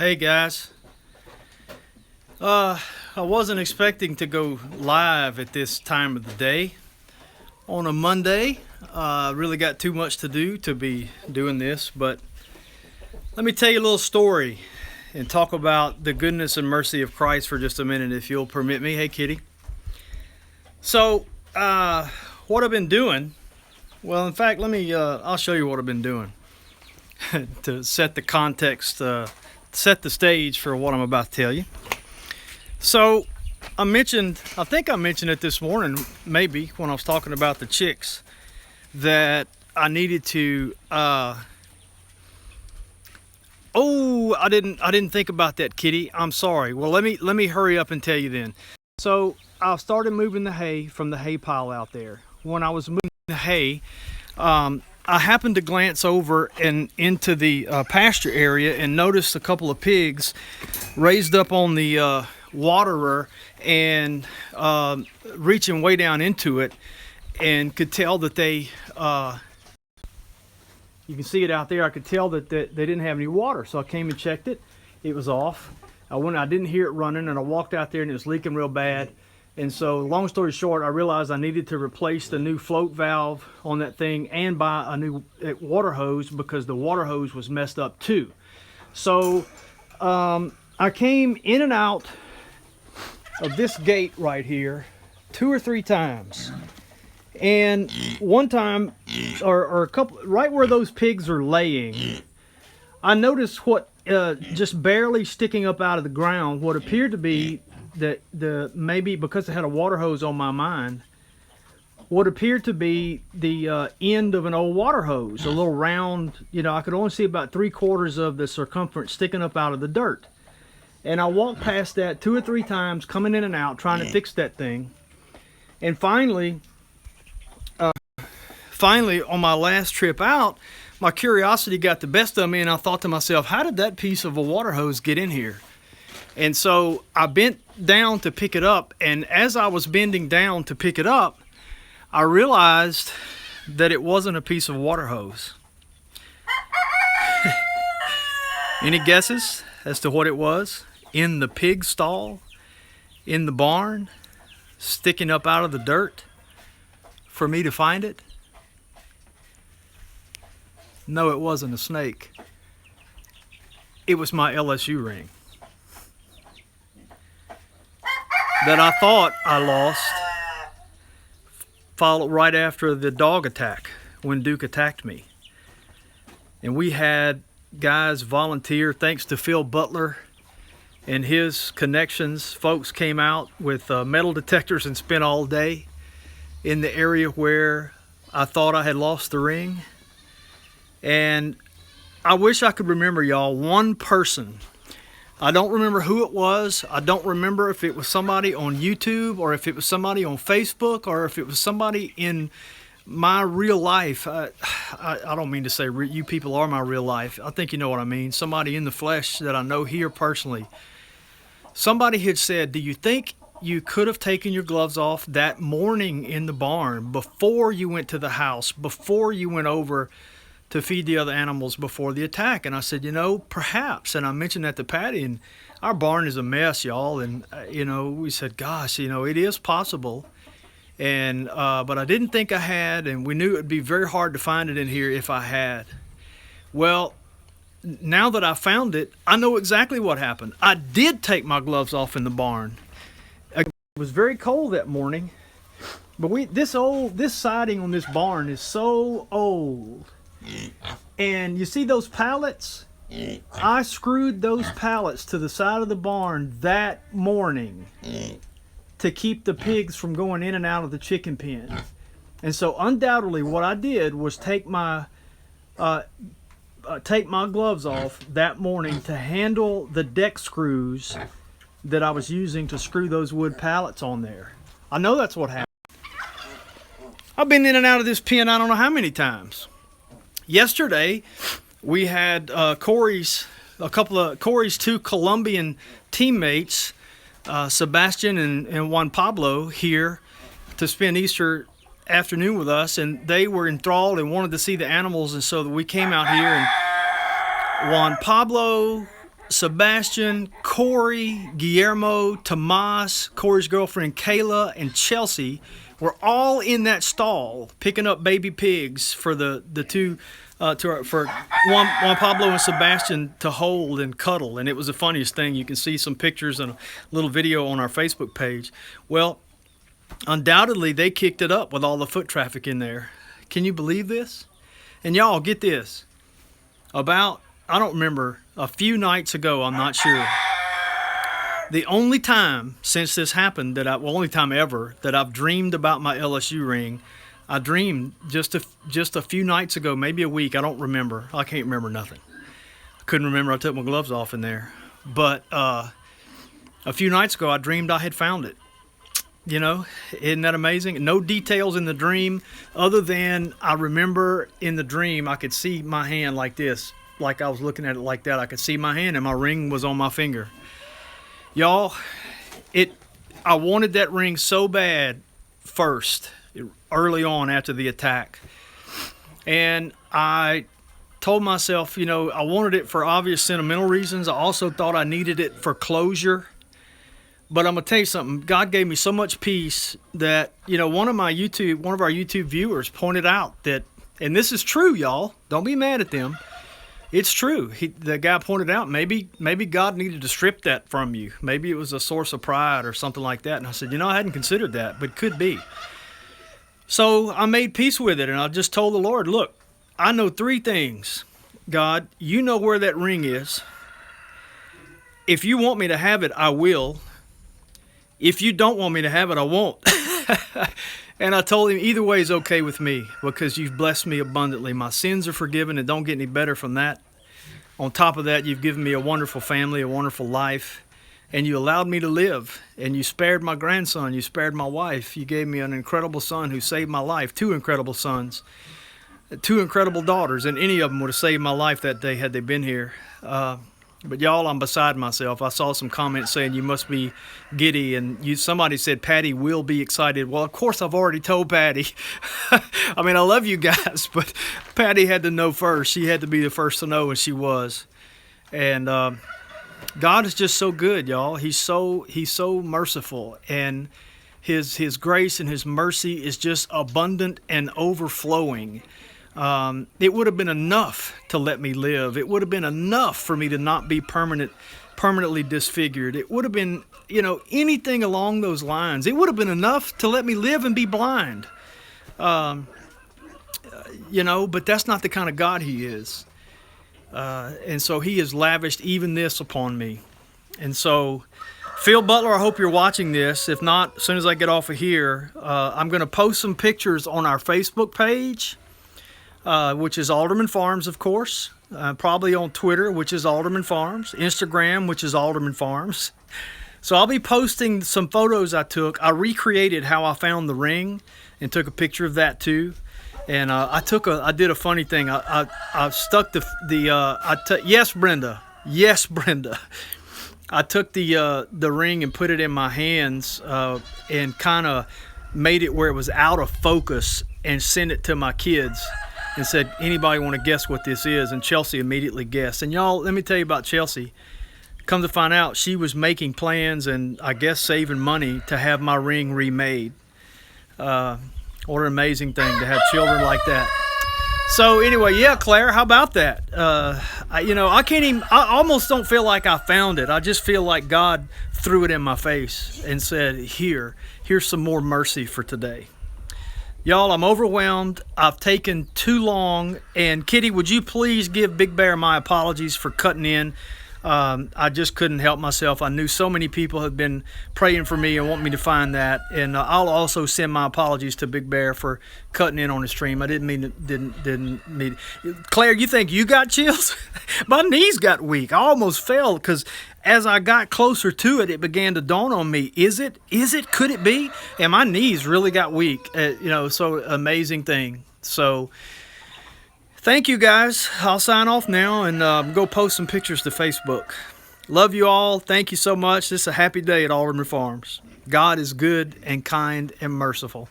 Hey guys, I wasn't expecting to go live at this time of the day on a Monday. Really got too much to do to be doing this, but let me tell you a little story and talk about the goodness and mercy of Christ for just a minute, if you'll permit me. Hey, kitty. So, what I've been doing, well, in fact, I'll show you what I've been doing to set the context, set the stage for what I'm about to tell you. So, I think I mentioned it this morning, maybe, when I was talking about the chicks, that I needed to, I didn't think about that, kitty. I'm sorry. Well, let me hurry up and tell you then. So, I started moving the hay from the hay pile out there. When I was moving the hay, I happened to glance over and into the pasture area and noticed a couple of pigs raised up on the waterer and reaching way down into it, and could tell that they, you can see it out there, I could tell that they didn't have any water. So I came and checked it. It was off. I didn't hear it running, and I walked out there and it was leaking real bad. And so, long story short, I realized I needed to replace the new float valve on that thing and buy a new water hose, because the water hose was messed up too. So, I came in and out of this gate right here 2 or 3 times. And one time, or a couple, right where those pigs are laying, I noticed what, just barely sticking up out of the ground, what appeared to be maybe because I had a water hose on my mind, what appeared to be the end of an old water hose, a little round, I could only see about 3/4 of the circumference sticking up out of the dirt. And I walked past that 2 or 3 times, coming in and out, trying to fix that thing. And finally, on my last trip out, my curiosity got the best of me, and I thought to myself, how did that piece of a water hose get in here? And so I bent down to pick it up, and as I was bending down to pick it up, I realized that it wasn't a piece of water hose. Any guesses as to what it was? In the pig stall, in the barn, sticking up out of the dirt for me to find it? No, it wasn't a snake. It was my LSU ring that I thought I lost, followed right after the dog attack, when Duke attacked me. And we had guys volunteer, thanks to Phil Butler and his connections. Folks came out with metal detectors and spent all day in the area where I thought I had lost the ring. And I wish I could remember, y'all, one person. I don't remember who it was. I don't remember if it was somebody on YouTube, or if it was somebody on Facebook, or if it was somebody in my real life. I don't mean to say you people are my real life. I think you know what I mean. Somebody in the flesh that I know here personally. Somebody had said, do you think you could have taken your gloves off that morning in the barn before you went to the house, before you went over to feed the other animals before the attack? And I said, perhaps. And I mentioned that to Patty, and our barn is a mess, y'all. And, we said, gosh, it is possible. And, but I didn't think I had, and we knew it would be very hard to find it in here if I had. Well, now that I found it, I know exactly what happened. I did take my gloves off in the barn. It was very cold that morning, but this siding on this barn is so old. And you see those pallets? I screwed those pallets to the side of the barn that morning to keep the pigs from going in and out of the chicken pen. And so undoubtedly what I did was take my gloves off that morning to handle the deck screws that I was using to screw those wood pallets on there. I know that's what happened. I've been in and out of this pen I don't know how many times. Yesterday, we had a couple of Corey's 2 Colombian teammates, Sebastian and Juan Pablo, here to spend Easter afternoon with us, and they were enthralled and wanted to see the animals, and so we came out here, and Juan Pablo Sebastian, Corey, Guillermo, Tomas, Corey's girlfriend Kayla, and Chelsea were all in that stall picking up baby pigs for the two for Juan Pablo and Sebastian to hold and cuddle. And it was the funniest thing. You can see some pictures and a little video on our Facebook page. Well, undoubtedly they kicked it up with all the foot traffic in there. Can you believe this? And y'all, get this. About, I don't remember, a few nights ago, I'm not sure. The only time since this happened only time ever that I've dreamed about my LSU ring, I dreamed just a few nights ago, maybe a week. I don't remember. I can't remember nothing. I couldn't remember. I took my gloves off in there. But a few nights ago, I dreamed I had found it. You know, isn't that amazing? No details in the dream other than I remember in the dream I could see my hand like this, like I was looking at it like that. I could see my hand and my ring was on my finger. Y'all, I wanted that ring so bad first, early on after the attack. And I told myself, you know, I wanted it for obvious sentimental reasons. I also thought I needed it for closure. But I'm going to tell you something. God gave me so much peace that, you know, one of our YouTube viewers pointed out that, and this is true, y'all. Don't be mad at them. It's true. The guy pointed out maybe God needed to strip that from you. Maybe it was a source of pride or something like that. And I said, you know, I hadn't considered that, but could be. So I made peace with it, and I just told the Lord, look, I know three things. God, you know where that ring is. If you want me to have it, I will. If you don't want me to have it, I won't. And I told him either way is okay with me because you've blessed me abundantly. My sins are forgiven and don't get any better from that. On top of that, you've given me a wonderful family, a wonderful life, and you allowed me to live. And you spared my grandson. You spared my wife. You gave me an incredible son who saved my life, two incredible sons, two incredible daughters, and any of them would have saved my life that day had they been here. But y'all, I'm beside myself. I saw some comments saying you must be giddy, and somebody said Patty will be excited. Well, of course, I've already told Patty. I mean, I love you guys, but Patty had to know first. She had to be the first to know, and she was. And God is just so good, y'all. He's so merciful, and His grace and His mercy is just abundant and overflowing. It would have been enough to let me live. It would have been enough for me to not be permanently disfigured. It would have been, you know, anything along those lines. It would have been enough to let me live and be blind. You know, but that's not the kind of God He is. And so He has lavished even this upon me. And so, Phil Butler, I hope you're watching this. If not, as soon as I get off of here, I'm going to post some pictures on our Facebook page. Which is AldermanFarms, of course. Probably on Twitter, which is AldermanFarms. Instagram, which is AldermanFarms. So I'll be posting some photos I took. I recreated how I found the ring and took a picture of that too. And I did a funny thing. I stuck yes, Brenda. Yes, Brenda. I took the ring and put it in my hands and kind of made it where it was out of focus and sent it to my kids. And said, anybody want to guess what this is? And Chelsea immediately guessed. And y'all, let me tell you about Chelsea. Come to find out, she was making plans and I guess saving money to have my ring remade. What an amazing thing to have children like that. So anyway, yeah, Claire, how about that? I almost don't feel like I found it. I just feel like God threw it in my face and said, here's some more mercy for today. Y'all, I'm overwhelmed. I've taken too long. And Kitty, would you please give Big Bear my apologies for cutting in? I just couldn't help myself. I knew so many people had been praying for me and want me to find that. And I'll also send my apologies to Big Bear for cutting in on the stream. I didn't mean. Claire, you think you got chills? My knees got weak. I almost fell because as I got closer to it, it began to dawn on me. Is it? Could it be? And my knees really got weak. So amazing thing. So thank you, guys. I'll sign off now and go post some pictures to Facebook. Love you all. Thank you so much. This is a happy day at AldermanFarms. God is good and kind and merciful.